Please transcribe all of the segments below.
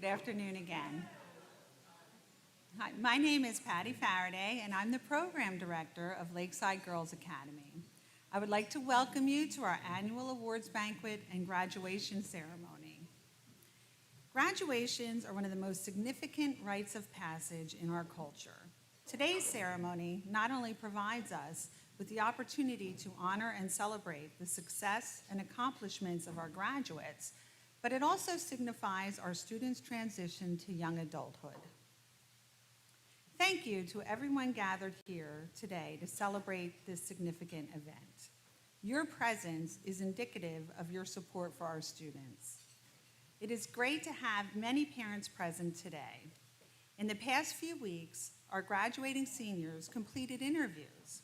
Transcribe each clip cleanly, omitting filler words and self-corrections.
Good afternoon again. Hi, my name is Patty Farraday, and I'm the Program Director of Lakeside Girls Academy. I would like to welcome you to our annual awards banquet and graduation ceremony. Graduations are one of the most significant rites of passage in our culture. Today's ceremony not only provides us with the opportunity to honor and celebrate the success and accomplishments of our graduates, but it also signifies our students' transition to young adulthood. Thank you to everyone gathered here today to celebrate this significant event. Your presence is indicative of your support for our students. It is great to have many parents present today. In the past few weeks, our graduating seniors completed interviews.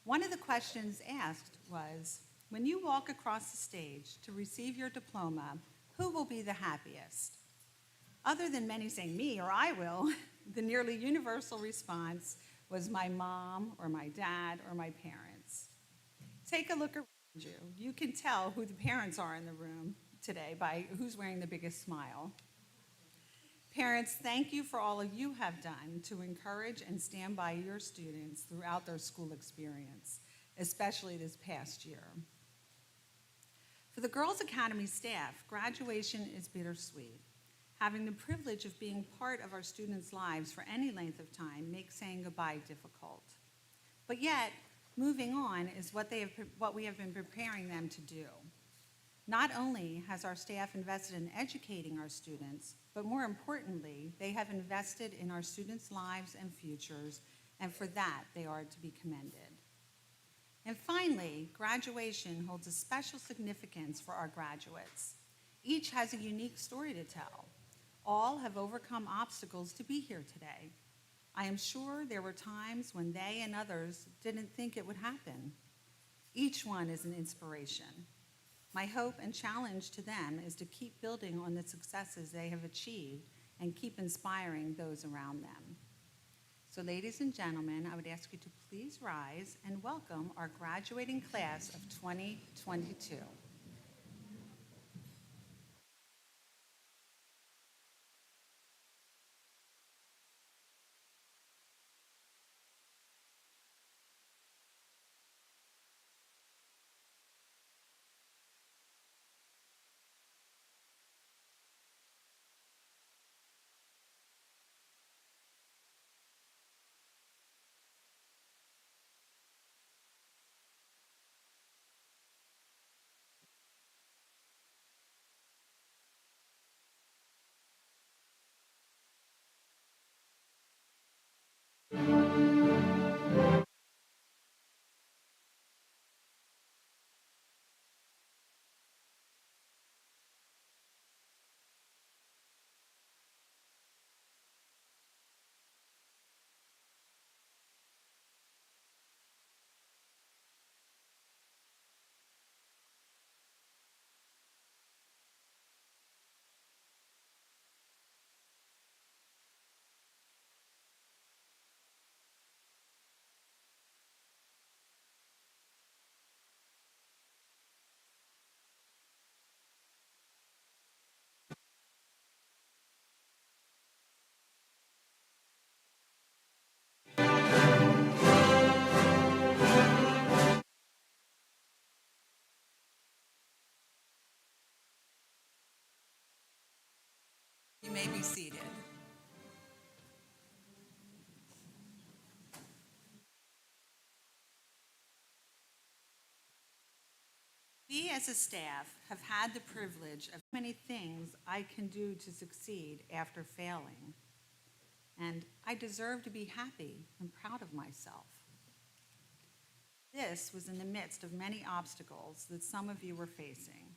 One of the questions asked was, when you walk across the stage to receive your diploma, who will be the happiest? Other than many saying me or I will, the nearly universal response was my mom or my dad or my parents. Take a look around you. You can tell who the parents are in the room today by who's wearing the biggest smile. Parents, thank you for all you have done to encourage and stand by your students throughout their school experience, especially this past year. For the Girls Academy staff, graduation is bittersweet. Having the privilege of being part of our students' lives for any length of time makes saying goodbye difficult. But yet, moving on is what we have been preparing them to do. Not only has our staff invested in educating our students, but more importantly, they have invested in our students' lives and futures, and for that, they are to be commended. And finally, graduation holds a special significance for our graduates. Each has a unique story to tell. All have overcome obstacles to be here today. I am sure there were times when they and others didn't think it would happen. Each one is an inspiration. My hope and challenge to them is to keep building on the successes they have achieved and keep inspiring those around them. So ladies and gentlemen, I would ask you to please rise and welcome our graduating class of 2022. You may be seated. We as a staff have had the privilege of many things I can do to succeed after failing. And I deserve to be happy and proud of myself. This was in the midst of many obstacles that some of you were facing.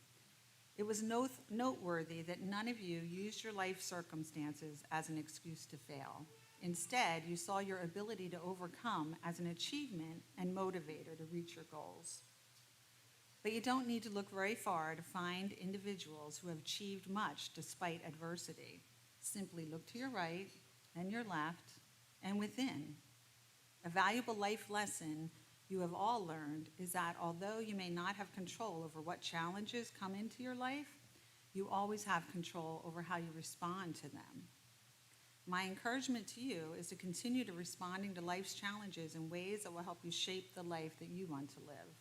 It was noteworthy that none of you used your life circumstances as an excuse to fail. Instead, you saw your ability to overcome as an achievement and motivator to reach your goals. But you don't need to look very far to find individuals who have achieved much despite adversity. Simply look to your right and your left and within. A valuable life lesson you have all learned is that although you may not have control over what challenges come into your life, You always have control over how you respond to them. My encouragement to you is to continue to responding to life's challenges in ways that will help you shape the life that you want to live.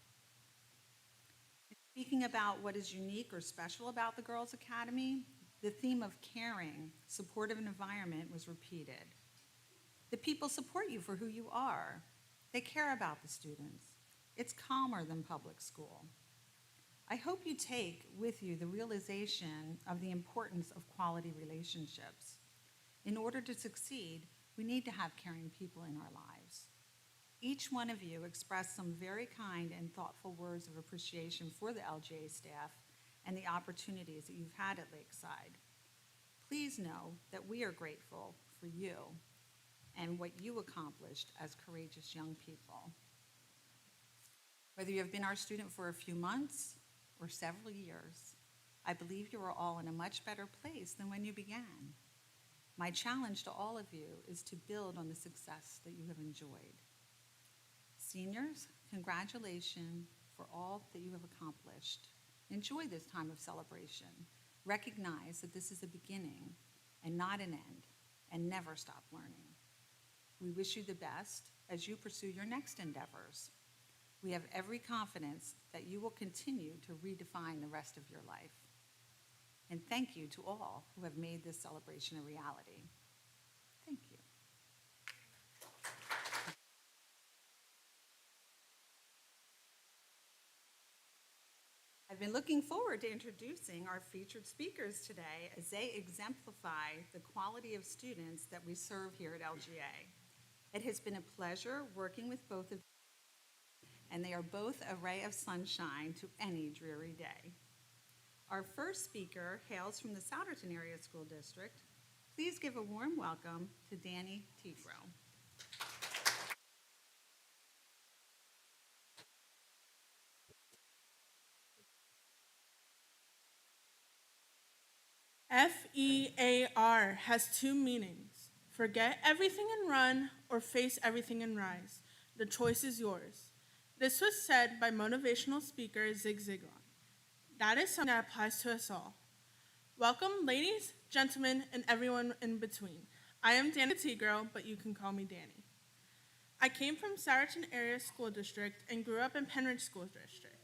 Speaking about what is unique or special about the Girls Academy, the theme of caring, supportive environment was repeated. The people support you for who you are. They care about the students. It's calmer than public school. I hope you take with you the realization of the importance of quality relationships. In order to succeed, we need to have caring people in our lives. Each one of you expressed some very kind and thoughtful words of appreciation for the LGA staff and the opportunities that you've had at Lakeside. Please know that we are grateful for you and what you accomplished as courageous young people. Whether you have been our student for a few months or several years, I believe you are all in a much better place than when you began. My challenge to all of you is to build on the success that you have enjoyed. Seniors, congratulations for all that you have accomplished. Enjoy this time of celebration. Recognize that this is a beginning and not an end, and never stop learning. We wish you the best as you pursue your next endeavors. We have every confidence that you will continue to redefine the rest of your life. And thank you to all who have made this celebration a reality. Thank you. I've been looking forward to introducing our featured speakers today as they exemplify the quality of students that we serve here at LGA. It has been a pleasure working with both of you, and they are both a ray of sunshine to any dreary day. Our first speaker hails from the Souderton Area School District. Please give a warm welcome to Danica Tigro. FEAR has two meanings. Forget everything and run, or face everything and rise. The choice is yours. This was said by motivational speaker Zig Ziglar. That is something that applies to us all. Welcome, ladies, gentlemen, and everyone in between. I am Danica Tigro, but you can call me Danny. I came from Souderton Area School District and grew up in Penridge School District.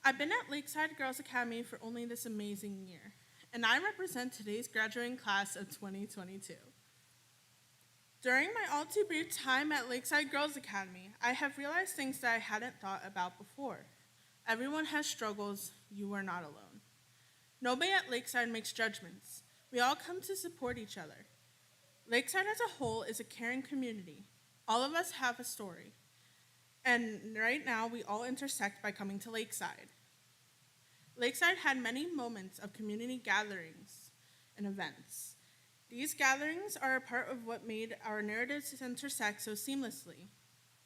I've been at Lakeside Girls Academy for only this amazing year, and I represent today's graduating class of 2022. During my all too brief time at Lakeside Girls Academy, I have realized things that I hadn't thought about before. Everyone has struggles. You are not alone. Nobody at Lakeside makes judgments. We all come to support each other. Lakeside as a whole is a caring community. All of us have a story. And right now, we all intersect by coming to Lakeside. Lakeside had many moments of community gatherings and events. These gatherings are a part of what made our narratives intersect so seamlessly.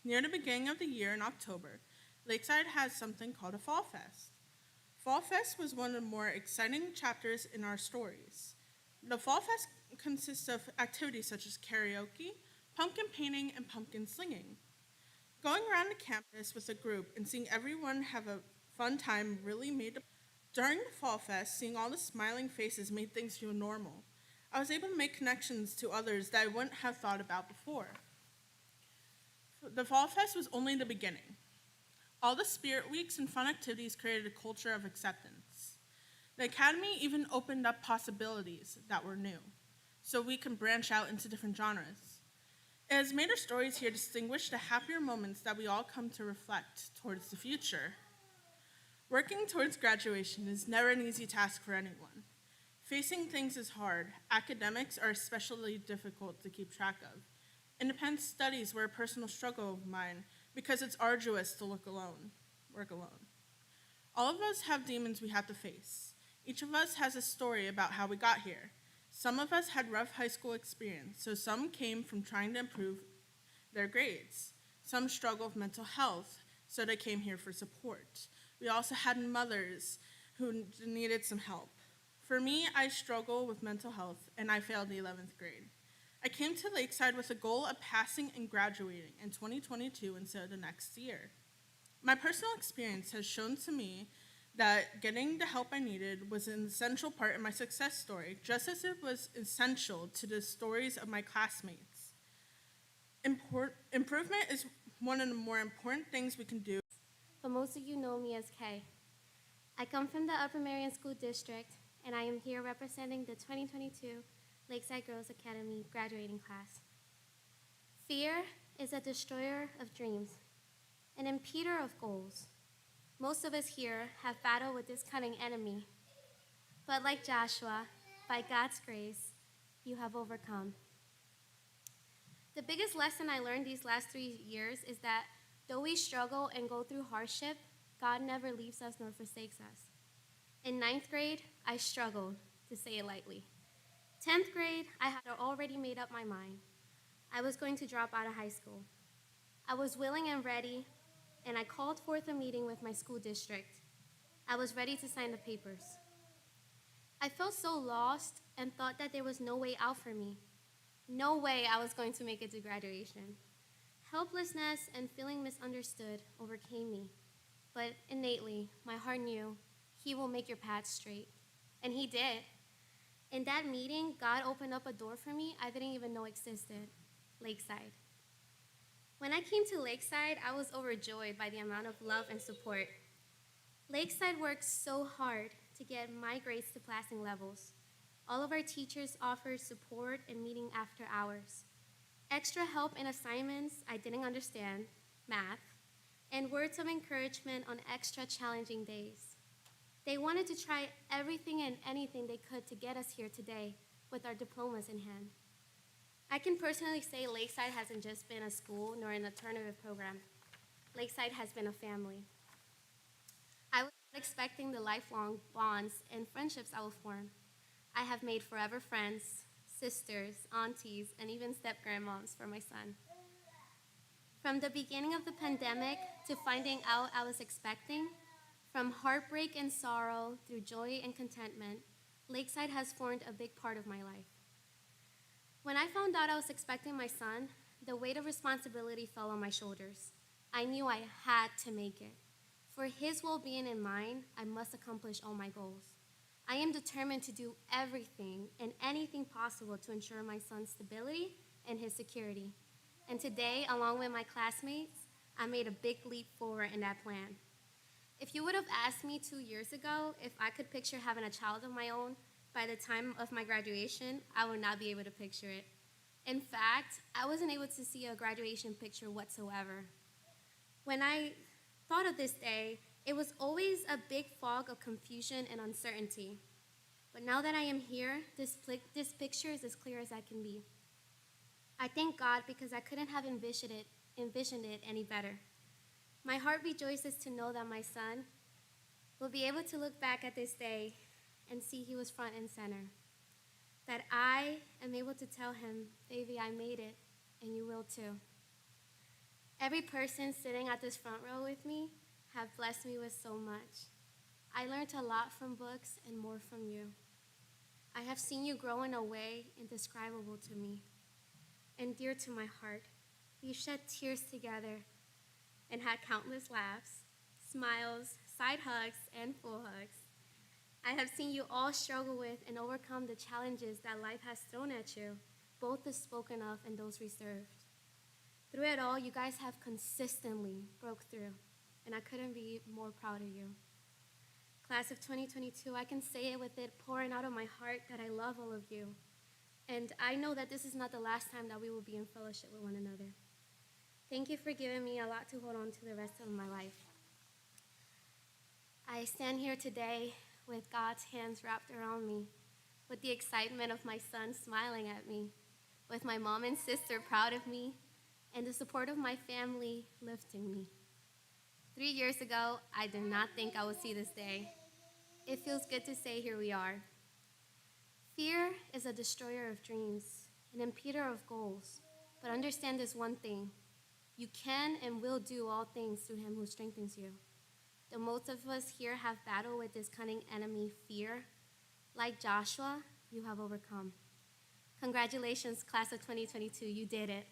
Near the beginning of the year in October, Lakeside has something called a Fall Fest. Fall Fest was one of the more exciting chapters in our stories. The Fall Fest consists of activities such as karaoke, pumpkin painting, and pumpkin slinging. Going around the campus with a group and seeing everyone have a fun time really made During the Fall Fest, seeing all the smiling faces made things feel normal. I was able to make connections to others that I wouldn't have thought about before. The Fall Fest was only the beginning. All the spirit weeks and fun activities created a culture of acceptance. The Academy even opened up possibilities that were new, so we can branch out into different genres. It has made our stories here distinguish the happier moments that we all come to reflect towards the future. Working towards graduation is never an easy task for anyone. Facing things is hard. Academics are especially difficult to keep track of. Independent studies were a personal struggle of mine because it's arduous to work alone. All of us have demons we have to face. Each of us has a story about how we got here. Some of us had rough high school experience, so some came from trying to improve their grades. Some struggle with mental health, so they came here for support. We also had mothers who needed some help. For me, I struggle with mental health, and I failed the 11th grade. I came to Lakeside with a goal of passing and graduating in 2022 instead of the next year. My personal experience has shown to me that getting the help I needed was an essential part in my success story, just as it was essential to the stories of my classmates. Improvement is one of the more important things we can do. But most of you know me as Kay. I come from the Upper Marion School District, and I am here representing the 2022 Lakeside Girls Academy graduating class. Fear is a destroyer of dreams, an impeder of goals. Most of us here have battled with this cunning enemy, but like Joshua, by God's grace, you have overcome. The biggest lesson I learned these last 3 years is that though we struggle and go through hardship, God never leaves us nor forsakes us. In 9th grade, I struggled, to say it lightly. 10th grade, I had already made up my mind. I was going to drop out of high school. I was willing and ready, and I called forth a meeting with my school district. I was ready to sign the papers. I felt so lost and thought that there was no way out for me. No way I was going to make it to graduation. Helplessness and feeling misunderstood overcame me, but innately, my heart knew He will make your path straight, and He did. In that meeting, God opened up a door for me I didn't even know existed, Lakeside. When I came to Lakeside, I was overjoyed by the amount of love and support. Lakeside worked so hard to get my grades to passing levels. All of our teachers offered support and meeting after hours. Extra help in assignments I didn't understand, math, and words of encouragement on extra challenging days. They wanted to try everything and anything they could to get us here today with our diplomas in hand. I can personally say Lakeside hasn't just been a school nor an alternative program. Lakeside has been a family. I was not expecting the lifelong bonds and friendships I will form. I have made forever friends, sisters, aunties, and even step-grandmoms for my son. From the beginning of the pandemic to finding out I was expecting, from heartbreak and sorrow through joy and contentment, Lakeside has formed a big part of my life. When I found out I was expecting my son, the weight of responsibility fell on my shoulders. I knew I had to make it. For his well-being and mine, I must accomplish all my goals. I am determined to do everything and anything possible to ensure my son's stability and his security. And today, along with my classmates, I made a big leap forward in that plan. If you would have asked me 2 years ago if I could picture having a child of my own by the time of my graduation, I would not be able to picture it. In fact, I wasn't able to see a graduation picture whatsoever. When I thought of this day, it was always a big fog of confusion and uncertainty. But now that I am here, this picture is as clear as I can be. I thank God because I couldn't have envisioned it any better. My heart rejoices to know that my son will be able to look back at this day and see he was front and center. That I am able to tell him, baby, I made it, and you will too. Every person sitting at this front row with me have blessed me with so much. I learned a lot from books and more from you. I have seen you grow in a way indescribable to me and dear to my heart. We shed tears together and had countless laughs, smiles, side hugs, and full hugs. I have seen you all struggle with and overcome the challenges that life has thrown at you, both the spoken of and those reserved. Through it all, you guys have consistently broke through, and I couldn't be more proud of you. Class of 2022, I can say it with it pouring out of my heart that I love all of you. And I know that this is not the last time that we will be in fellowship with one another. Thank you for giving me a lot to hold on to the rest of my life. I stand here today with God's hands wrapped around me, with the excitement of my son smiling at me, with my mom and sister proud of me, and the support of my family lifting me. 3 years ago, I did not think I would see this day. It feels good to say here we are. Fear is a destroyer of dreams, an impeder of goals, but understand this one thing. You can and will do all things through him who strengthens you. Though most of us here have battled with this cunning enemy, fear, like Joshua, you have overcome. Congratulations, class of 2022, you did it.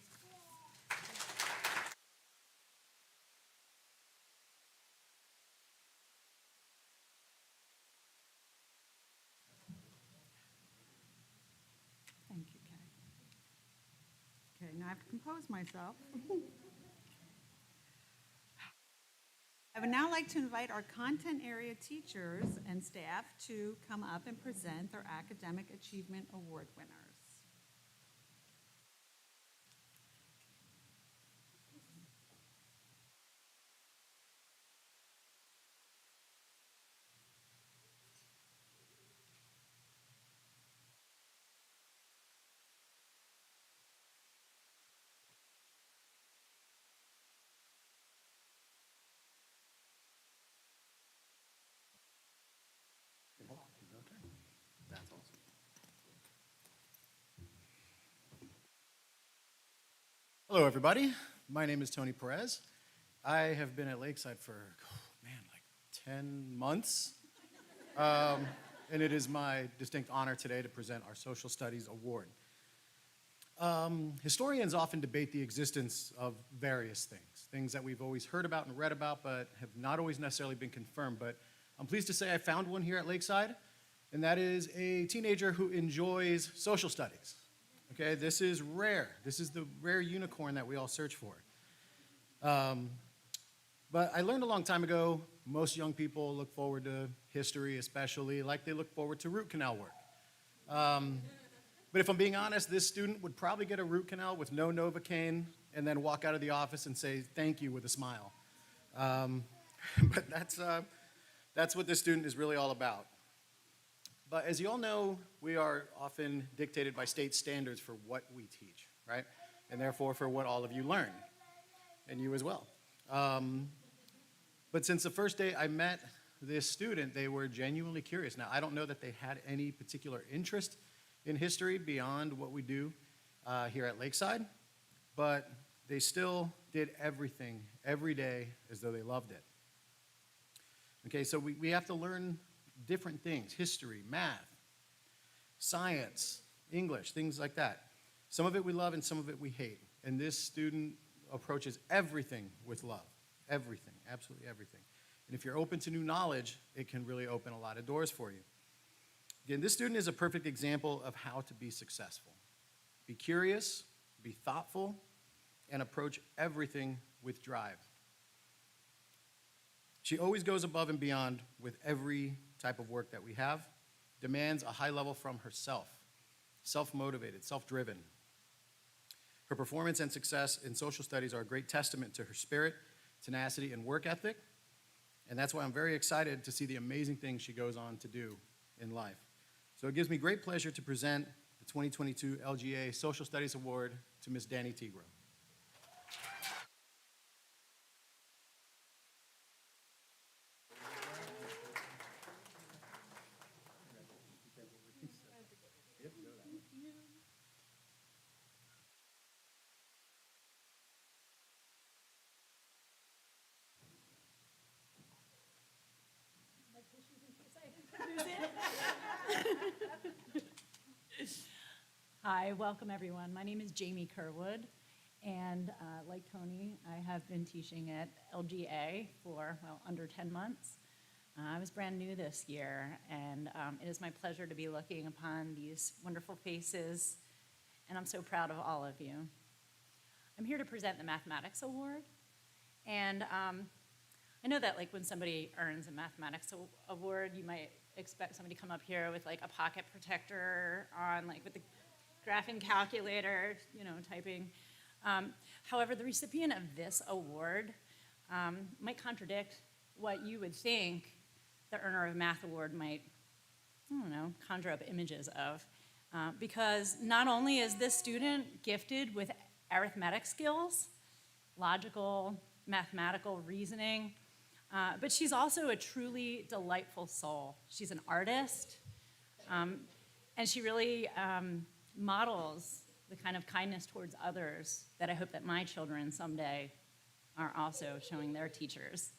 have to compose myself. I would now like to invite our content area teachers and staff to come up and present their Academic Achievement Award winners. That's awesome. Hello, everybody. My name is Atonio Perez. I have been at Lakeside for, like 10 months. And it is my distinct honor today to present our Social Studies Award. Historians often debate the existence of various things that we've always heard about and read about, but have not always necessarily been confirmed. But I'm pleased to say I found one here at Lakeside, and that is a teenager who enjoys social studies. Okay, this is rare. This is the rare unicorn that we all search for. But I learned a long time ago, most young people look forward to history, especially like they look forward to root canal work. But if I'm being honest, this student would probably get a root canal with no Novocaine and then walk out of the office and say thank you with a smile. But that's what this student is really all about. But as you all know, we are often dictated by state standards for what we teach, right? And therefore for what all of you learn, and you as well. But since the first day I met this student, they were genuinely curious. Now, I don't know that they had any particular interest in history beyond what we do here at Lakeside, but they still did everything every day as though they loved it. Okay, so we have to learn different things: history, math, science, English, things like that. Some of it we love and some of it we hate. And this student approaches everything with love. Everything, absolutely everything. And if you're open to new knowledge, it can really open a lot of doors for you. Again, this student is a perfect example of how to be successful. Be curious, be thoughtful, and approach everything with drive. She always goes above and beyond with every type of work that we have, demands a high level from herself, self-motivated, self-driven. Her performance and success in social studies are a great testament to her spirit, tenacity, and work ethic, and that's why I'm very excited to see the amazing things she goes on to do in life. So it gives me great pleasure to present the 2022 LGA Social Studies Award to Ms. Danica Tigro. Hi, welcome everyone. My name is Jaime Kerwood, and like Tony, I have been teaching at LGA for, under 10 months. I was brand new this year, and it is my pleasure to be looking upon these wonderful faces, and I'm so proud of all of you. I'm here to present the Mathematics Award, and I know that when somebody earns a Mathematics Award, you might expect somebody to come up here with a pocket protector on, with the graphing calculator, typing. However, the recipient of this award might contradict what you would think the earner of a math award might, conjure up images of. Because not only is this student gifted with arithmetic skills, logical, mathematical reasoning, but she's also a truly delightful soul. She's an artist, and she really models the kind of kindness towards others that I hope that my children someday are also showing their teachers.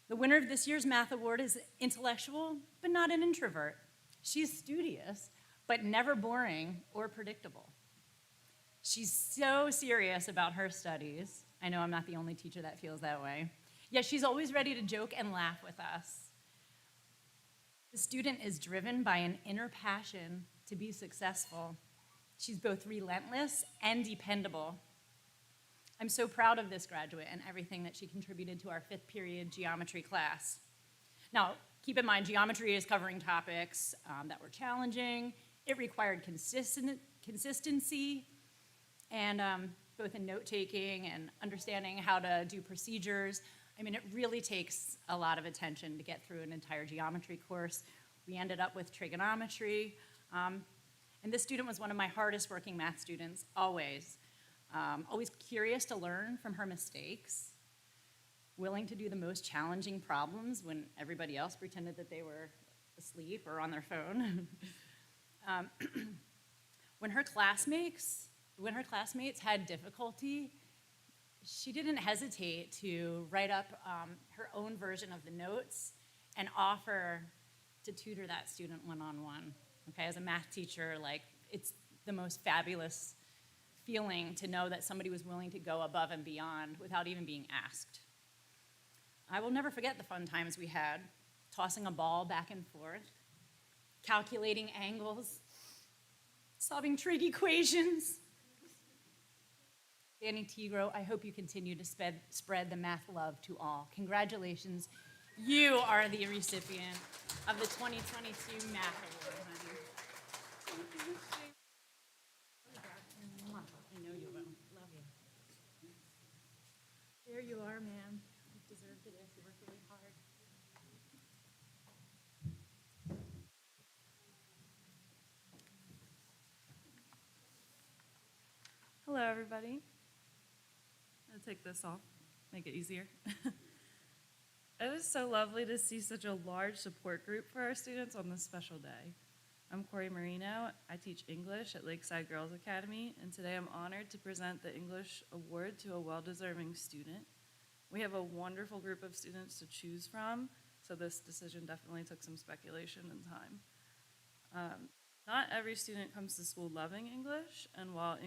The winner of this year's Math Award is intellectual, but not an introvert. She's studious, but never boring or predictable. She's so serious about her studies. I know I'm not the only teacher that feels that way. Yet she's always ready to joke and laugh with us. The student is driven by an inner passion to be successful, She's both relentless and dependable. I'm so proud of this graduate and everything that she contributed to our 5th period geometry class. Now, keep in mind, geometry is covering topics that were challenging. It required consistency, and both in note-taking and understanding how to do procedures. I mean, it really takes a lot of attention to get through an entire geometry course. We ended up with trigonometry, and this student was one of my hardest working math students, always. Always curious to learn from her mistakes, willing to do the most challenging problems when everybody else pretended that they were asleep or on their phone. When her classmates had difficulty, she didn't hesitate to write up her own version of the notes and offer to tutor that student one-on-one. Okay, as a math teacher, like, it's the most fabulous feeling to know that somebody was willing to go above and beyond without even being asked. I will never forget the fun times we had, tossing a ball back and forth, calculating angles, solving trig equations. Danica Tigro, I hope you continue to spread the math love to all. Congratulations, you are the recipient of the 2022 Math Award, honey. I know you will. Love you. There you are, ma'am. You deserved this. You worked really hard. Hello, everybody. I'll take this off, make it easier. It was so lovely to see such a large support group for our students on this special day. I'm Marino. I teach English at Lakeside Girls Academy, and today I'm honored to present the English Award to a well-deserving student. We have a wonderful group of students to choose from, so this decision definitely took some speculation and time. Not every student comes to school loving English, and while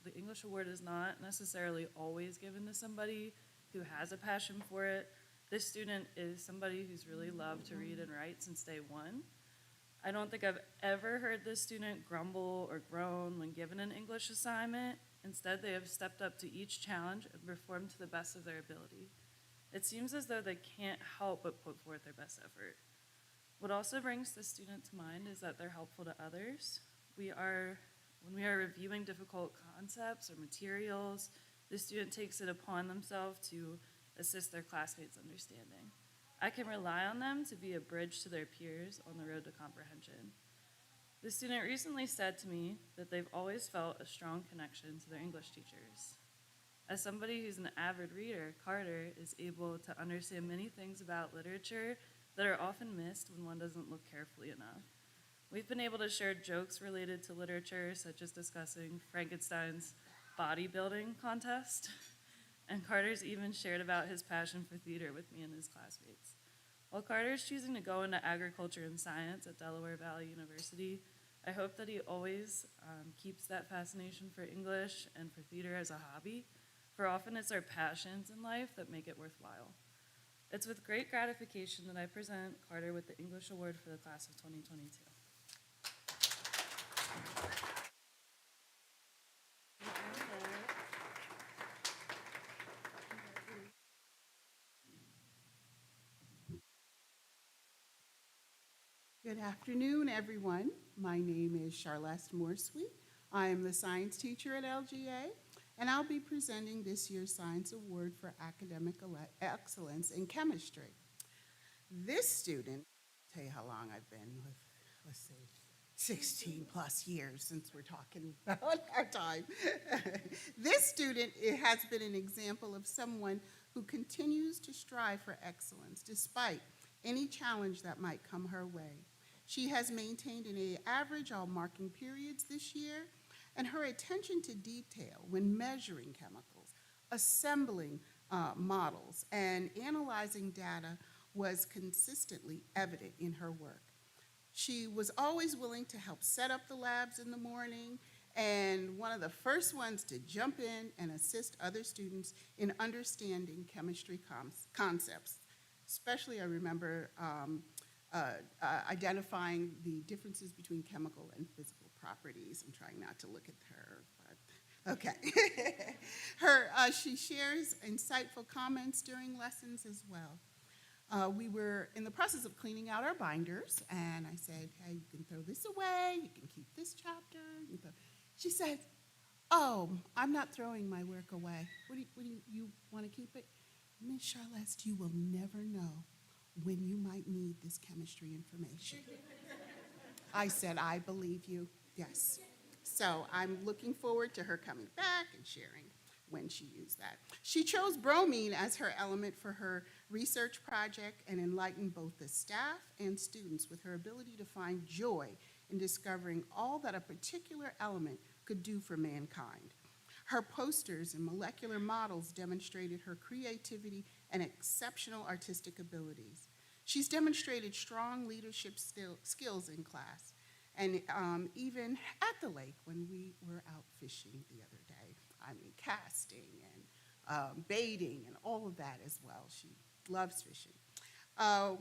the English Award is not necessarily always given to somebody who has a passion for it, this student is somebody who's really loved to read and write since day one. I don't think I've ever heard this student grumble or groan when given an English assignment. Instead, they have stepped up to each challenge and performed to the best of their ability. It seems as though they can't help but put forth their best effort. What also brings this student to mind is that they're helpful to others. When we are reviewing difficult concepts or materials, the student takes it upon themselves to assist their classmates' understanding. I can rely on them to be a bridge to their peers on the road to comprehension. The student recently said to me that they've always felt a strong connection to their English teachers. As somebody who's an avid reader, Carter is able to understand many things about literature that are often missed when one doesn't look carefully enough. We've been able to share jokes related to literature, such as discussing Frankenstein's bodybuilding contest, and Carter's even shared about his passion for theater with me and his classmates. While Carter's choosing to go into agriculture and science at Delaware Valley University, I hope that he always keeps that fascination for English and for theater as a hobby, for often it's our passions in life that make it worthwhile. It's with great gratification that I present Carter with the English Award for the class of 2022. Good afternoon, everyone. My name is Charlest Moore-Sweet. I am the science teacher at LGA, and I'll be presenting this year's Science Award for Academic Excellence in Chemistry. This student, I'll tell you how long I've been with, let's see, 16 plus years since we're talking about our time. This student has been an example of someone who continues to strive for excellence despite any challenge that might come her way. She has maintained an average all marking periods this year, and her attention to detail when measuring chemicals, assembling models, and analyzing data was consistently evident in her work. She was always willing to help set up the labs in the morning, and one of the first ones to jump in and assist other students in understanding chemistry concepts. Especially, I remember identifying the differences between chemical and physical properties. I'm trying not to look at her, but okay. She shares insightful comments during lessons as well. We were in the process of cleaning out our binders, and I said, hey, you can throw this away, you can keep this chapter. She said, oh, I'm not throwing my work away. What do you want to keep it? Miss Charlest, you will never know when you might need this chemistry information. I said, I believe you, yes. So I'm looking forward to her coming back and sharing when she used that. She chose bromine as her element for her research project and enlightened both the staff and students with her ability to find joy in discovering all that a particular element could do for mankind. Her posters and molecular models demonstrated her creativity and exceptional artistic abilities. She's demonstrated strong leadership skills in class, and even at the lake when we were out fishing the other day. I mean, casting and baiting and all of that as well. She loves fishing.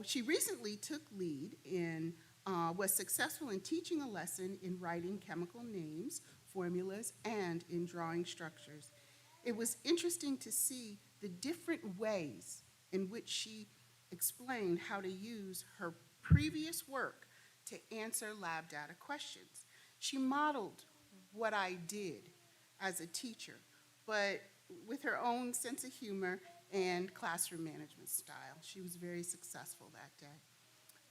She recently took lead in, was successful in teaching a lesson in writing chemical names, formulas, and in drawing structures. It was interesting to see the different ways in which she explained how to use her previous work to answer lab data questions. She modeled what I did as a teacher, but with her own sense of humor and classroom management style. She was very successful that day.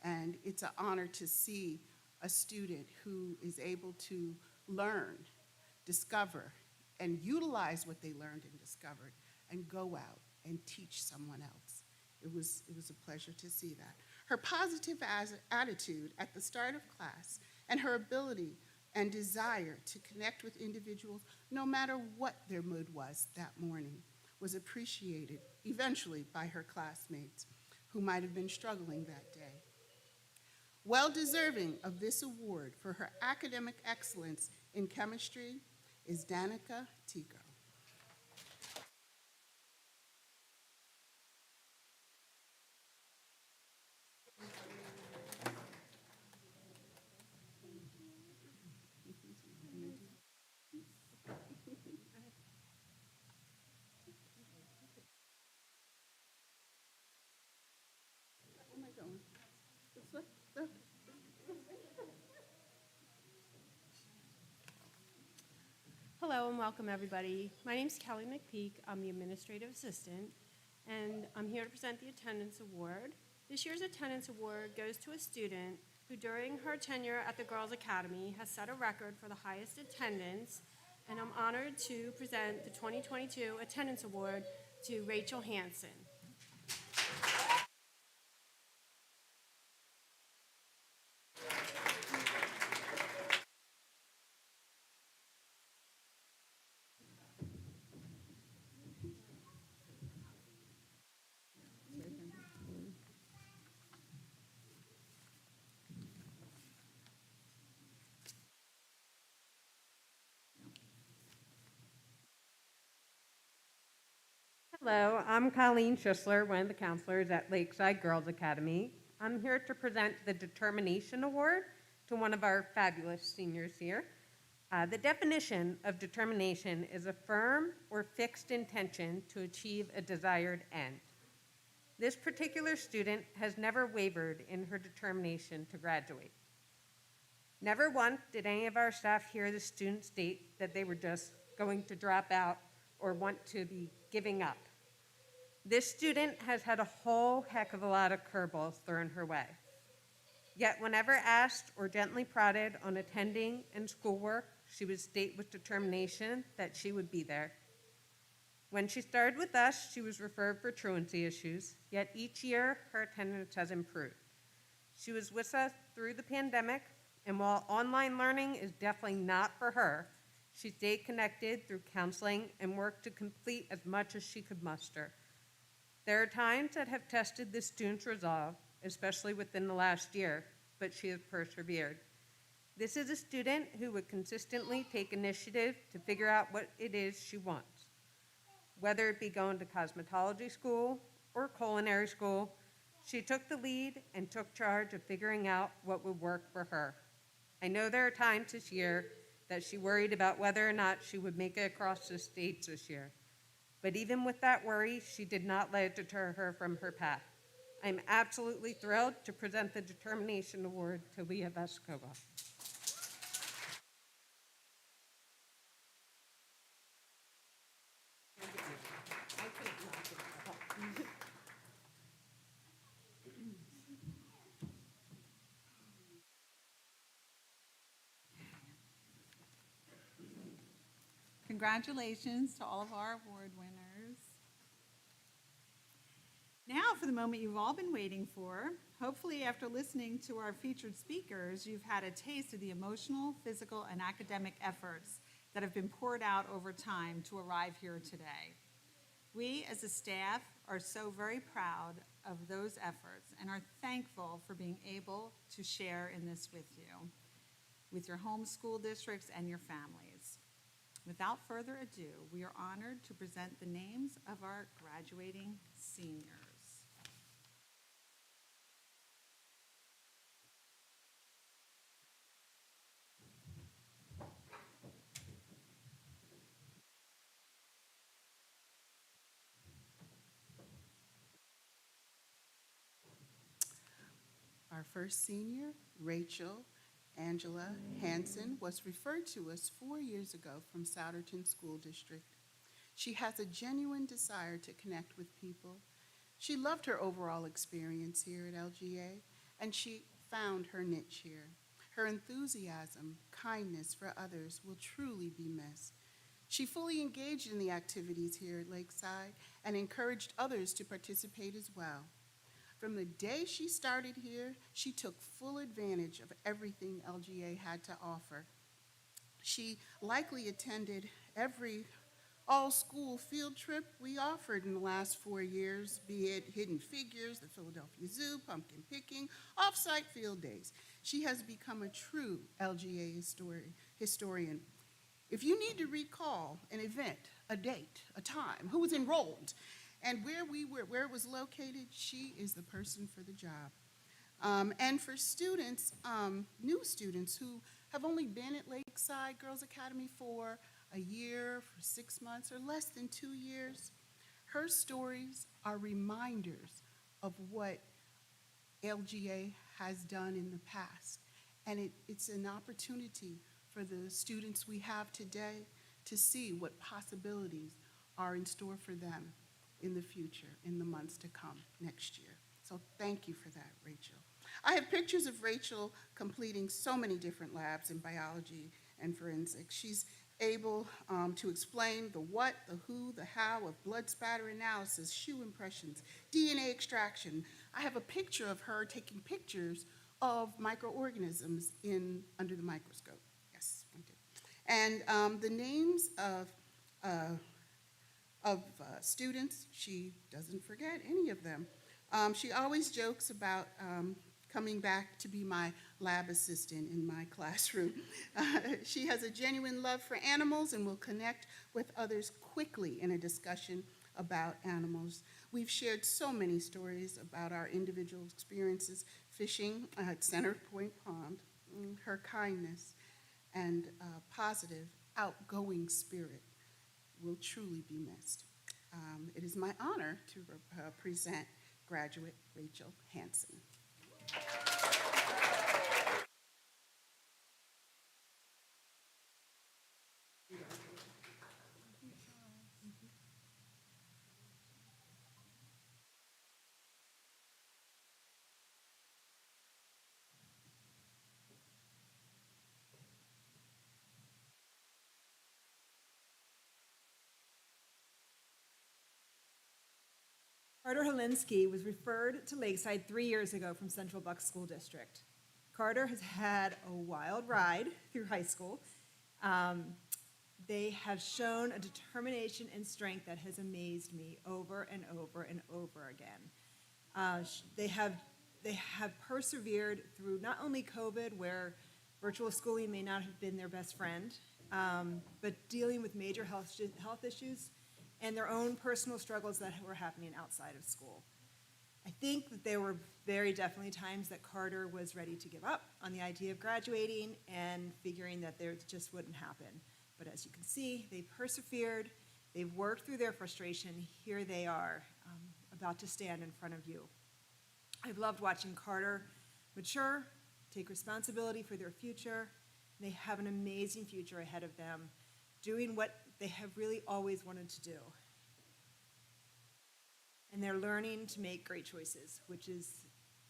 And it's an honor to see a student who is able to learn, discover, and utilize what they learned and discovered and go out and teach someone else. It was a pleasure to see that. Her positive attitude at the start of class and her ability and desire to connect with individuals, no matter what their mood was that morning, was appreciated eventually by her classmates who might have been struggling that day. Well deserving of this award for her academic excellence in chemistry is Danica Tigro. Where am I going? This way? No. Hello and welcome, everybody. My name is Kelly McPeak. I'm the administrative assistant, and I'm here to present the attendance award. This year's attendance award goes to a student who, during her tenure at the Girls Academy, has set a record for the highest attendance, and I'm honored to present the 2022 attendance award to Rachel Hansen. Hello, I'm Colleen Schisler, one of the counselors at Lakeside Girls Academy. I'm here to present the Determination Award to one of our fabulous seniors here. The definition of determination is a firm or fixed intention to achieve a desired end. This particular student has never wavered in her determination to graduate. Never once did any of our staff hear the student state that they were just going to drop out or want to be giving up. This student has had a whole heck of a lot of curveballs thrown her way. Yet whenever asked or gently prodded on attending and schoolwork, she would state with determination that she would be there. When she started with us, she was referred for truancy issues, yet each year her attendance has improved. She was with us through the pandemic, and while online learning is definitely not for her, she stayed connected through counseling and worked to complete as much as she could muster. There are times that have tested this student's resolve, especially within the last year, but she has persevered. This is a student who would consistently take initiative to figure out what it is she wants. Whether it be going to cosmetology school or culinary school, she took the lead and took charge of figuring out what would work for her. I know there are times this year that she worried about whether or not she would make it across the states this year. But even with that worry, she did not let it deter her from her path. I'm absolutely thrilled to present the Determination Award to Leah Veskova. Congratulations to all of our award winners. Now for the moment you've all been waiting for. Hopefully, after listening to our featured speakers, you've had a taste of the emotional, physical, and academic efforts that have been poured out over time to arrive here today. We, as a staff, are so very proud of those efforts and are thankful for being able to share in this with you, with your home school districts and your families. Without further ado, we are honored to present the names of our graduating seniors. Our first senior, Rachel Angela Hansen, was referred to us 4 years ago from Souderton School District. She has a genuine desire to connect with people. She loved her overall experience here at LGA, and she found her niche here. Her enthusiasm, kindness for others will truly be missed. She fully engaged in the activities here at Lakeside and encouraged others to participate as well. From the day she started here, she took full advantage of everything LGA had to offer. She likely attended every all-school field trip we offered in the last 4 years, be it Hidden Figures, the Philadelphia Zoo, pumpkin picking, off-site field days. She has become a true LGA historian. If you need to recall an event, a date, a time, who was enrolled, and where it was located, she is the person for the job. And for students, new students who have only been at Lakeside Girls Academy for a year, for 6 months, or less than 2 years, her stories are reminders of what LGA has done in the past. And it's an opportunity for the students we have today to see what possibilities are in store for them in the future, in the months to come next year. So thank you for that, Rachel. I have pictures of Rachel completing so many different labs in biology and forensics. She's able to explain the what, the who, the how of blood spatter analysis, shoe impressions, DNA extraction. I have a picture of her taking pictures of microorganisms under the microscope. Yes, I did. And the names of students, she doesn't forget any of them. She always jokes about coming back to be my lab assistant in my classroom. She has a genuine love for animals and will connect with others quickly in a discussion about animals. We've shared so many stories about our individual experiences fishing at Center Point Pond. Her kindness and positive, outgoing spirit will truly be missed. It is my honor to present graduate Rachel Hansen. Carter Holinsky was referred to Lakeside 3 years ago from Central Bucks School District. Carter has had a wild ride through high school. They have shown a determination and strength that has amazed me over and over and over again. They have persevered through not only COVID, where virtual schooling may not have been their best friend, but dealing with major health issues and their own personal struggles that were happening outside of school. I think that there were very definitely times that Carter was ready to give up on the idea of graduating and figuring that there just wouldn't happen. But as you can see, they persevered, they've worked through their frustration. Here they are, about to stand in front of you. I've loved watching Carter mature, take responsibility for their future. They have an amazing future ahead of them, doing what they have really always wanted to do. And they're learning to make great choices, which has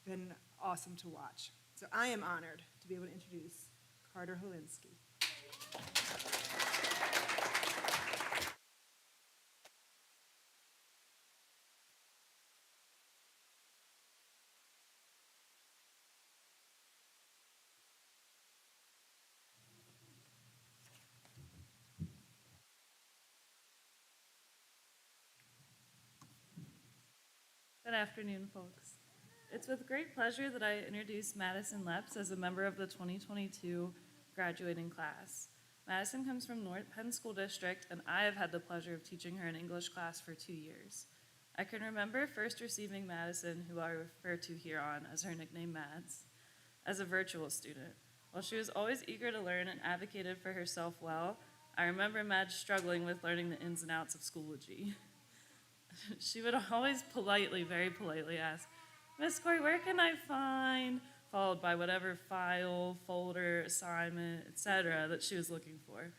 been awesome to watch. So I am honored to be able to introduce Carter Holinsky. Good afternoon, folks. It's with great pleasure that I introduce Madison Lepps as a member of the 2022 graduating class. Madison comes from North Penn School District, and I have had the pleasure of teaching her an English class for 2 years. I can remember first receiving Madison, who I refer to here on as her nickname Mads, as a virtual student. While she was always eager to learn and advocated for herself well, I remember Mads struggling with learning the ins and outs of Schoology. She would always politely, very politely ask, "Miss Corey, where can I find?" followed by whatever file, folder, assignment, etc. that she was looking for.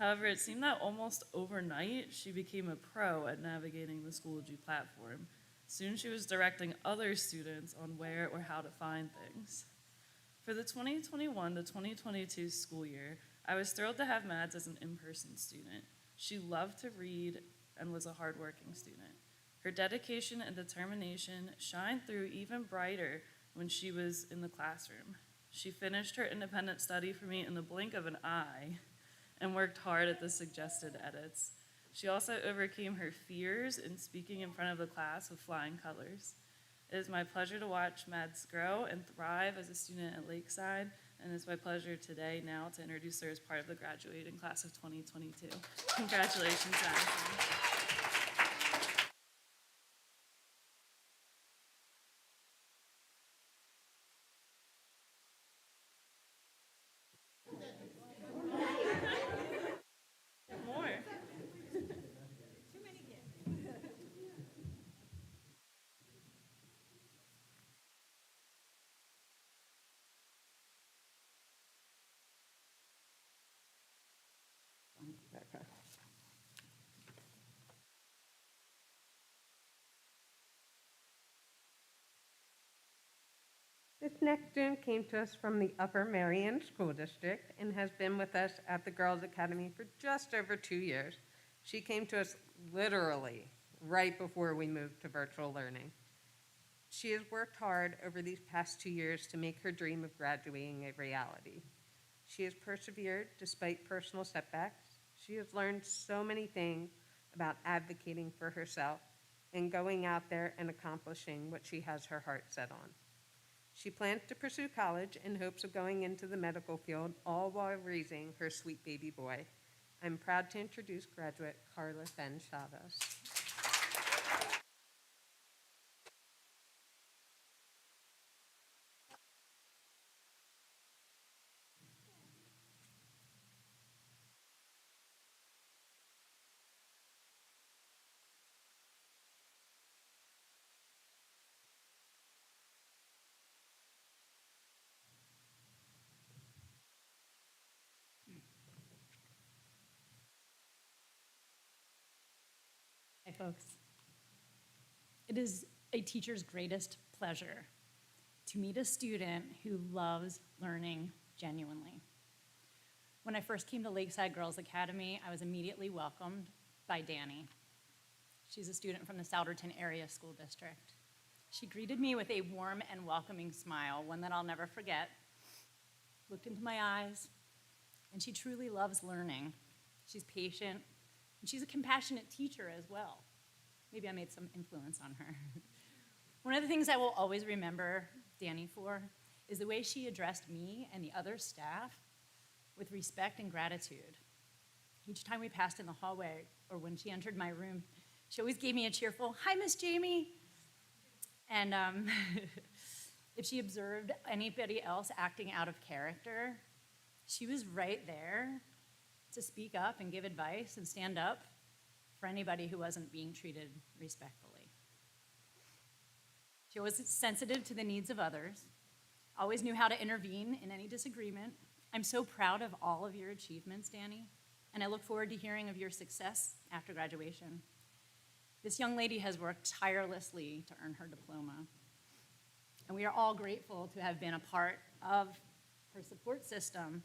However, it seemed that almost overnight, she became a pro at navigating the Schoology platform. Soon she was directing other students on where or how to find things. For the 2021 to 2022 school year, I was thrilled to have Mads as an in-person student. She loved to read and was a hardworking student. Her dedication and determination shined through even brighter when she was in the classroom. She finished her independent study for me in the blink of an eye and worked hard at the suggested edits. She also overcame her fears in speaking in front of the class with flying colors. It is my pleasure to watch Mads grow and thrive as a student at Lakeside, and it's my pleasure today now to introduce her as part of the graduating class of 2022. Congratulations, Madison. More. This next student came to us from the Upper Marion School District and has been with us at the Girls Academy for just over 2 years. She came to us literally right before we moved to virtual learning. She has worked hard over these past 2 years to make her dream of graduating a reality. She has persevered despite personal setbacks. She has learned so many things about advocating for herself and going out there and accomplishing what she has her heart set on. She plans to pursue college in hopes of going into the medical field, all while raising her sweet baby boy. I'm proud to introduce graduate Karla Then-Chavez. Hi, folks. It is a teacher's greatest pleasure to meet a student who loves learning genuinely. When I first came to Lakeside Girls Academy, I was immediately welcomed by Dani. She's a student from the Souderton Area School District. She greeted me with a warm and welcoming smile, one that I'll never forget, looked into my eyes, and she truly loves learning. She's patient, and she's a compassionate teacher as well. Maybe I made some influence on her. One of the things I will always remember Dani for is the way she addressed me and the other staff with respect and gratitude. Each time we passed in the hallway or when she entered my room, she always gave me a cheerful, "Hi, Miss Jamie." And if she observed anybody else acting out of character, she was right there to speak up and give advice and stand up for anybody who wasn't being treated respectfully. She was sensitive to the needs of others, always knew how to intervene in any disagreement. I'm so proud of all of your achievements, Danny, and I look forward to hearing of your success after graduation. This young lady has worked tirelessly to earn her diploma, and we are all grateful to have been a part of her support system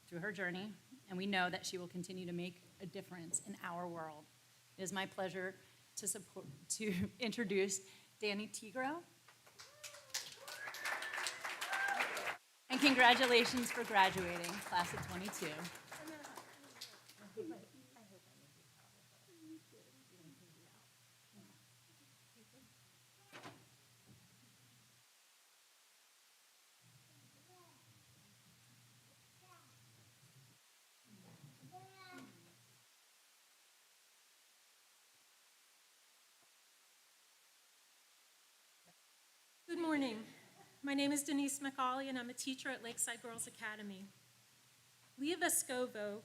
through her journey, and we know that she will continue to make a difference in our world. It is my pleasure to introduce Danica Tigro. And congratulations for graduating, class of 22. Good morning. My name is Denise McCauley, and I'm a teacher at Lakeside Girls Academy. Leah Vescovo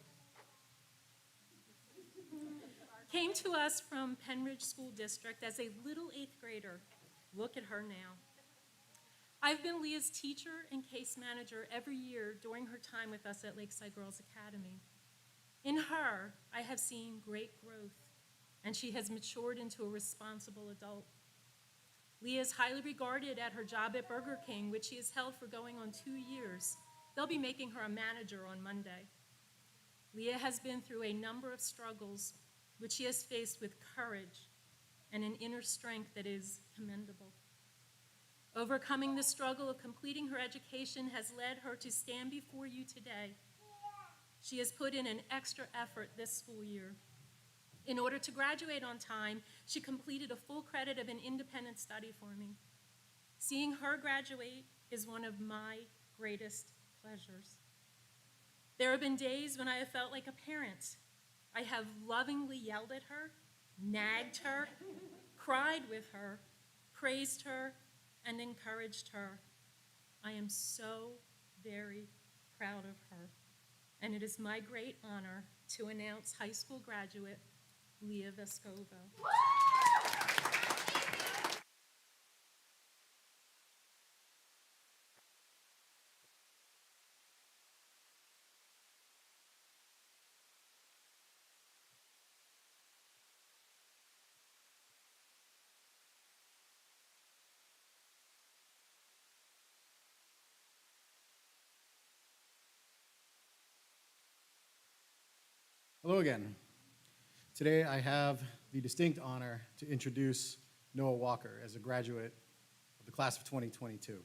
came to us from Penridge School District as a little 8th grader. Look at her now. I've been Leah's teacher and case manager every year during her time with us at Lakeside Girls Academy. In her, I have seen great growth, and she has matured into a responsible adult. Leah is highly regarded at her job at Burger King, which she has held for going on 2 years. They'll be making her a manager on Monday. Leah has been through a number of struggles, which she has faced with courage and an inner strength that is commendable. Overcoming the struggle of completing her education has led her to stand before you today. She has put in an extra effort this school year. In order to graduate on time, she completed a full credit of an independent study for me. Seeing her graduate is one of my greatest pleasures. There have been days when I have felt like a parent. I have lovingly yelled at her, nagged her, cried with her, praised her, and encouraged her. I am so very proud of her, and it is my great honor to announce high school graduate Leah Vescovo. Hello again. Today I have the distinct honor to introduce Noah Walker as a graduate of the class of 2022.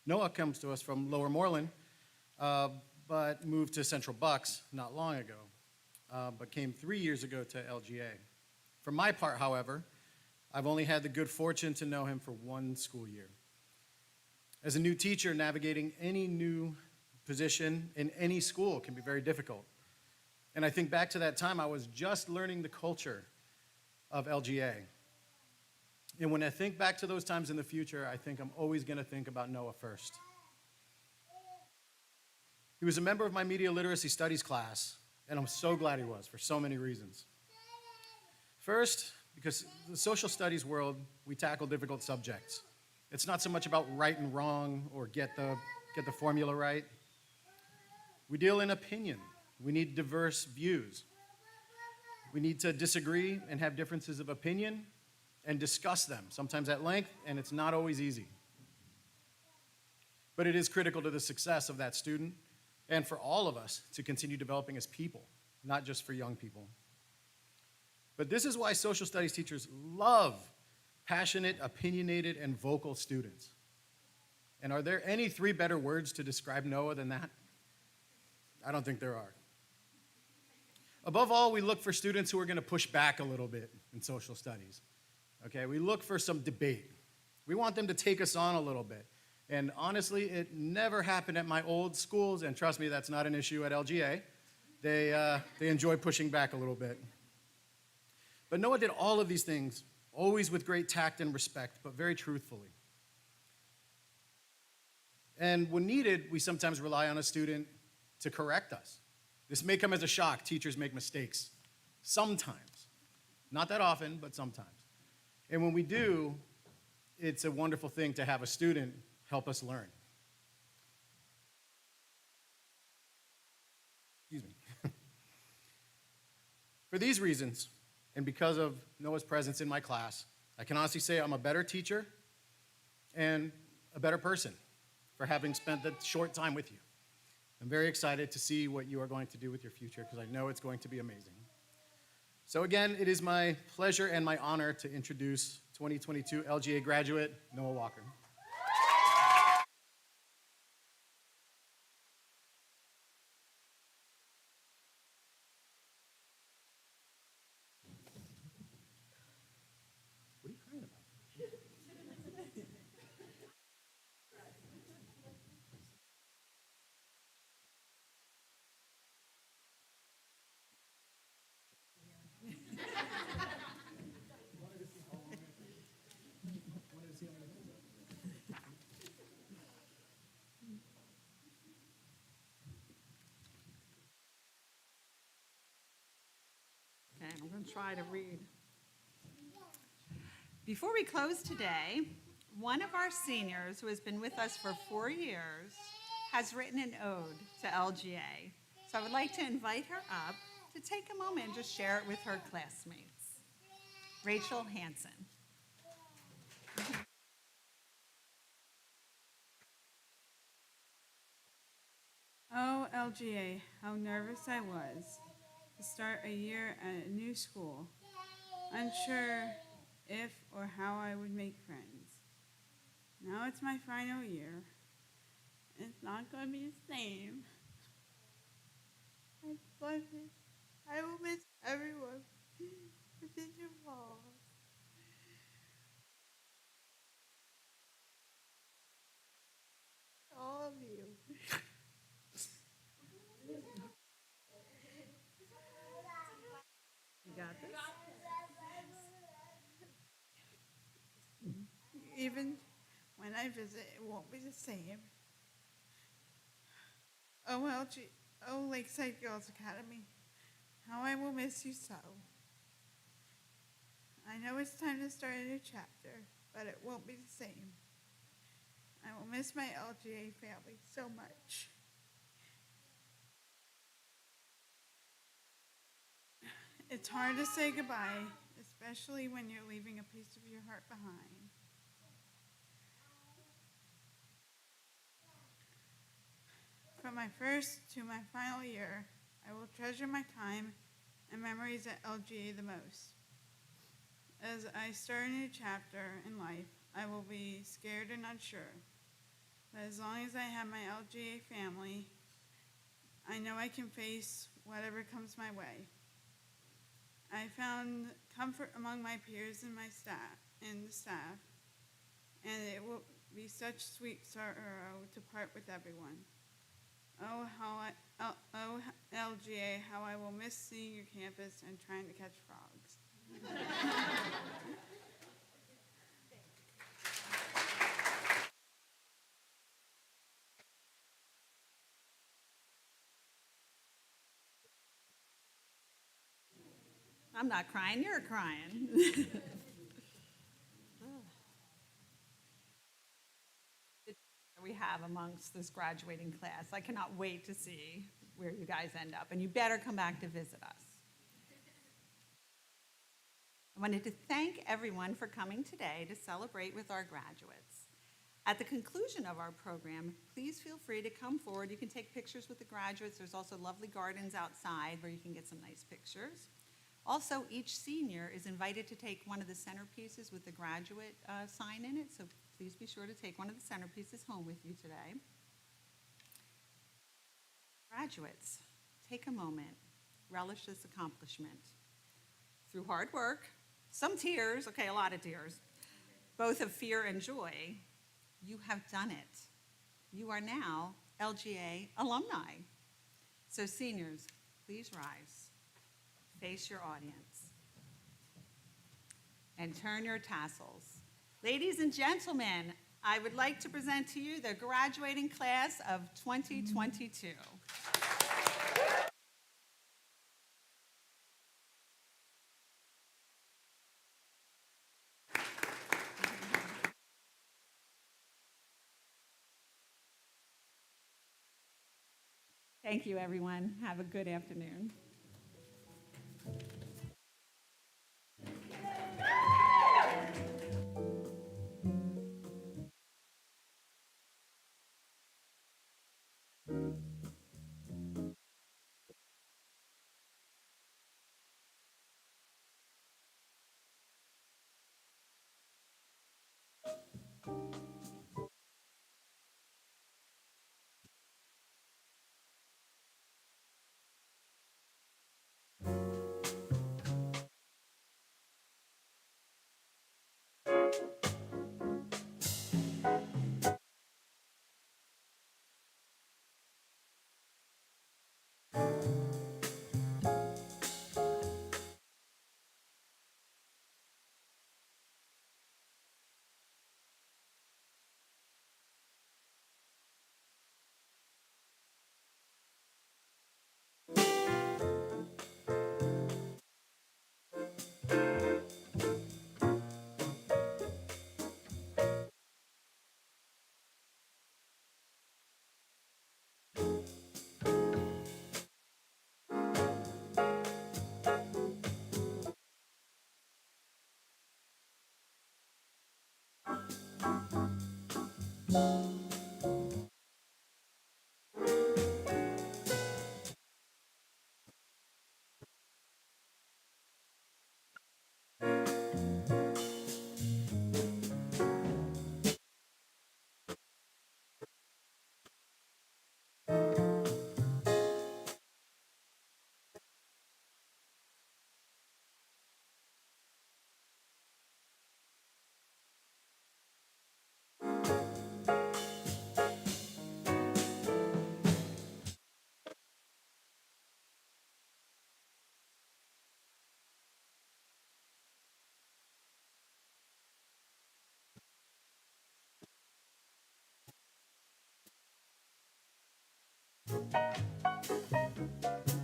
Noah comes to us from Lower Moreland, but moved to Central Bucks not long ago, but came 3 years ago to LGA. For my part, however, I've only had the good fortune to know him for 1 school year. As a new teacher, navigating any new position in any school can be very difficult. And I think back to that time, I was just learning the culture of LGA. And when I think back to those times in the future, I think I'm always going to think about Noah first. He was a member of my media literacy studies class, and I'm so glad he was for so many reasons. First, because the social studies world, we tackle difficult subjects. It's not so much about right and wrong or get the formula right. We deal in opinion. We need diverse views. We need to disagree and have differences of opinion and discuss them, sometimes at length, and it's not always easy. But it is critical to the success of that student and for all of us to continue developing as people, not just for young people. But this is why social studies teachers love passionate, opinionated, and vocal students. And are there any 3 better words to describe Noah than that? I don't think there are. Above all, we look for students who are going to push back a little bit in social studies. Okay, we look for some debate. We want them to take us on a little bit. And honestly, it never happened at my old schools, and trust me, that's not an issue at LGA. They enjoy pushing back a little bit. But Noah did all of these things always with great tact and respect, but very truthfully. And when needed, we sometimes rely on a student to correct us. This may come as a shock. Teachers make mistakes. Sometimes. Not that often, but sometimes. And when we do, it's a wonderful thing to have a student help us learn. Excuse me. For these reasons, and because of Noah's presence in my class, I can honestly say I'm a better teacher and a better person for having spent the short time with you. I'm very excited to see what you are going to do with your future because I know it's going to be amazing. So again, it is my pleasure and my honor to introduce 2022 LGA graduate, Noah Walker. What are you crying about? Okay, I'm going to try to read. Before we close today, one of our seniors who has been with us for 4 years has written an ode to LGA. So I would like to invite her up to take a moment and just share it with her classmates. Rachel Hansen. Oh, LGA, how nervous I was to start a year at a new school, unsure if or how I would make friends. Now it's my final year. It's not going to be the same. I will miss everyone within your walls. All of you. You got this? Even when I visit, it won't be the same. Oh, oh, Lakeside Girls Academy, how I will miss you so. I know it's time to start a new chapter, but it won't be the same. I will miss my LGA family so much. It's hard to say goodbye, especially when you're leaving a piece of your heart behind. From my first to my final year, I will treasure my time and memories at LGA the most. As I start a new chapter in life, I will be scared and unsure. But as long as I have my LGA family, I know I can face whatever comes my way. I found comfort among my peers and the staff, and it will be such sweet sorrow to part with everyone. Oh, LGA, how I will miss seeing your campus and trying to catch frogs. I'm not crying, you're crying. We have amongst this graduating class. I cannot wait to see where you guys end up, and you better come back to visit us. I wanted to thank everyone for coming today to celebrate with our graduates. At the conclusion of our program, please feel free to come forward. You can take pictures with the graduates. There's also lovely gardens outside where you can get some nice pictures. Also, each senior is invited to take one of the centerpieces with the graduate sign in it, so please be sure to take one of the centerpieces home with you today. Graduates, take a moment, relish this accomplishment. Through hard work, some tears, okay, a lot of tears, both of fear and joy, you have done it. You are now LGA alumni. So seniors, please rise. Face your audience. and turn your tassels. Ladies and gentlemen, I would like to present to you the graduating class of 2022. Thank you, everyone. Have a good afternoon.